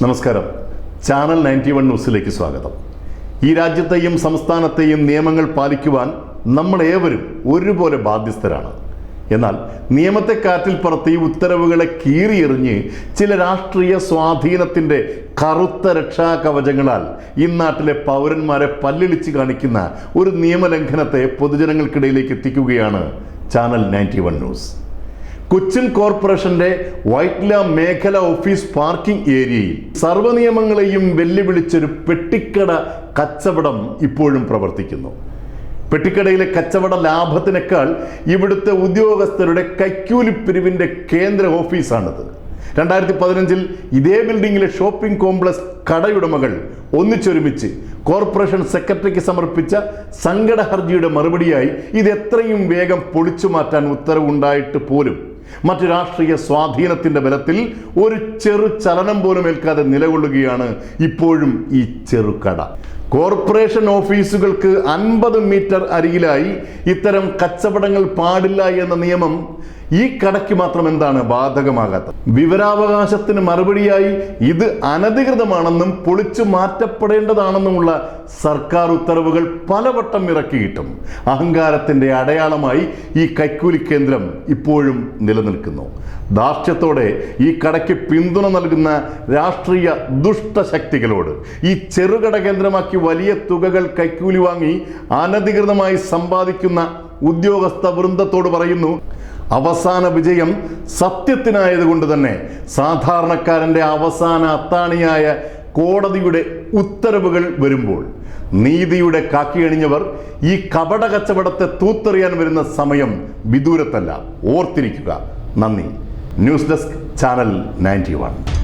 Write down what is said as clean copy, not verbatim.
നമസ്കാരം. ചാനൽ 91 ന്യൂസിലേക്ക് സ്വാഗതം. ഈ രാജ്യത്തെയും സംസ്ഥാനത്തെയും നിയമങ്ങൾ പാലിക്കുവാൻ നമ്മൾ ഏവരും ഒരുപോലെ ബാധ്യസ്ഥരാണ്. എന്നാൽ നിയമത്തെ കാറ്റിൽ പറത്തി ഉത്തരവുകളെ കീറിയെറിഞ്ഞ് ചില രാഷ്ട്രീയ സ്വാധീനത്തിൻ്റെ കറുത്ത രക്ഷാകവചങ്ങളാൽ ഈ നാട്ടിലെ പൗരന്മാരെ പല്ലിളിച്ച് കാണിക്കുന്ന ഒരു നിയമലംഘനത്തെ പൊതുജനങ്ങൾക്കിടയിലേക്ക് എത്തിക്കുകയാണ് ചാനൽ 91 ന്യൂസ്. കൊച്ചിൻ കോർപ്പറേഷന്റെ വൈറ്റ്ല മേഖല ഓഫീസ് പാർക്കിംഗ് ഏരിയയിൽ സർവ്വനിയമങ്ങളെയും വെല്ലുവിളിച്ചൊരു പെട്ടിക്കട കച്ചവടം ഇപ്പോഴും പ്രവർത്തിക്കുന്നു. പെട്ടിക്കടയിലെ കച്ചവട ലാഭത്തിനേക്കാൾ ഇവിടുത്തെ ഉദ്യോഗസ്ഥരുടെ കൈക്കൂലിപ്പിരിവിൻ്റെ കേന്ദ്ര ഓഫീസാണിത്. 2015 ഇതേ ബിൽഡിങ്ങിലെ ഷോപ്പിംഗ് കോംപ്ലക്സ് കടയുടമകൾ ഒന്നിച്ചൊരുമിച്ച് കോർപ്പറേഷൻ സെക്രട്ടറിക്ക് സമർപ്പിച്ച സങ്കട ഹർജിയുടെ മറുപടിയായി ഇത് എത്രയും വേഗം പൊളിച്ചു മാറ്റാൻ ഉത്തരവുണ്ടായിട്ട് പോലും മറ്റു രാഷ്ട്രീയ സ്വാധീനത്തിൻ്റെ ബലത്തിൽ ഒരു ചെറു ചലനം പോലും ഏൽക്കാതെ നിലകൊള്ളുകയാണ് ഇപ്പോഴും ഈ ചെറുകട. കോർപ്പറേഷൻ ഓഫീസുകൾക്ക് 50 മീറ്റർ അരികിലായി ഇത്തരം കച്ചവടങ്ങൾ പാടില്ല എന്ന നിയമം ഈ കടയ്ക്ക് മാത്രം എന്താണ് ബാധകമാകാത്തത്? വിവരാവകാശത്തിന് മറുപടിയായി ഇത് അനധികൃതമാണെന്നും പൊളിച്ചു മാറ്റപ്പെടേണ്ടതാണെന്നുമുള്ള സർക്കാർ ഉത്തരവുകൾ പലവട്ടം ഇറക്കിയിട്ടും അഹങ്കാരത്തിൻ്റെ അടയാളമായി ഈ കൈക്കൂലി കേന്ദ്രം ഇപ്പോഴും നിലനിൽക്കുന്നു. ധാർഷ്ട്യത്തോടെ ഈ കടയ്ക്ക് പിന്തുണ നൽകുന്ന രാഷ്ട്രീയ ദുഷ്ടശക്തികളോട് ഈ ചെറുകട കേന്ദ്രമാക്കി വലിയ തുകകൾ കൈക്കൂലി വാങ്ങി അനധികൃതമായി സമ്പാദിക്കുന്ന ഉദ്യോഗസ്ഥ വൃന്ദത്തോട് പറയുന്നു, അവസാന വിജയം സത്യത്തിനായതുകൊണ്ട് തന്നെ സാധാരണക്കാരൻ്റെ അവസാന അത്താണിയായ കോടതിയുടെ ഉത്തരവുകൾ വരുമ്പോൾ നീതിയുടെ കാക്കിയണിഞ്ഞവർ ഈ കപട കച്ചവടത്തെ തൂത്തെറിയാൻ വരുന്ന സമയം വിദൂരത്തല്ല. ഓർത്തിരിക്കുക. നന്ദി. News desk, channel 91.